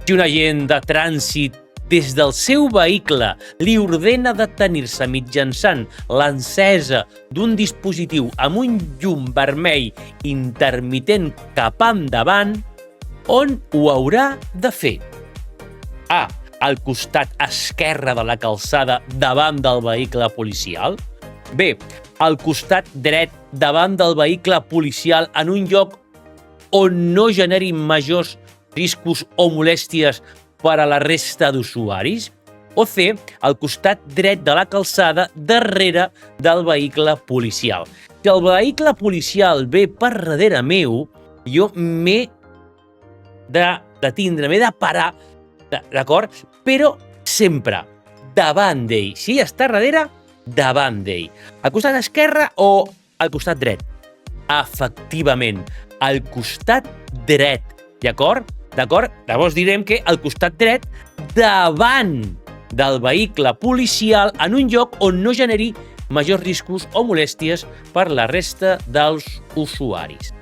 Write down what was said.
Si un agent de trànsit des del seu vehicle li ordena detenir-se mitjançant l'encesa d'un dispositiu amb un llum vermell intermitent cap endavant, on ho haurà de fer? A. Al costat esquerre de la calçada davant del vehicle policial. B. Al costat dret davant del vehicle policial en un lloc on no generi majors riscos o molèsties per a la resta d'usuaris. O C. Al costat dret de la calçada darrere del vehicle policial. Si el vehicle policial ve per darrere meu, jo m'he de detindre, m'he de parar, d'acord? Però sempre davant d'ell. Si ell està darrere, davant d'ell. Al costat esquerre o al costat dret? Efectivament, al costat dret, d'acord? D'acord? Llavors direm que al costat dret davant del vehicle policial en un lloc on no generi majors riscos o molèsties per la resta dels usuaris.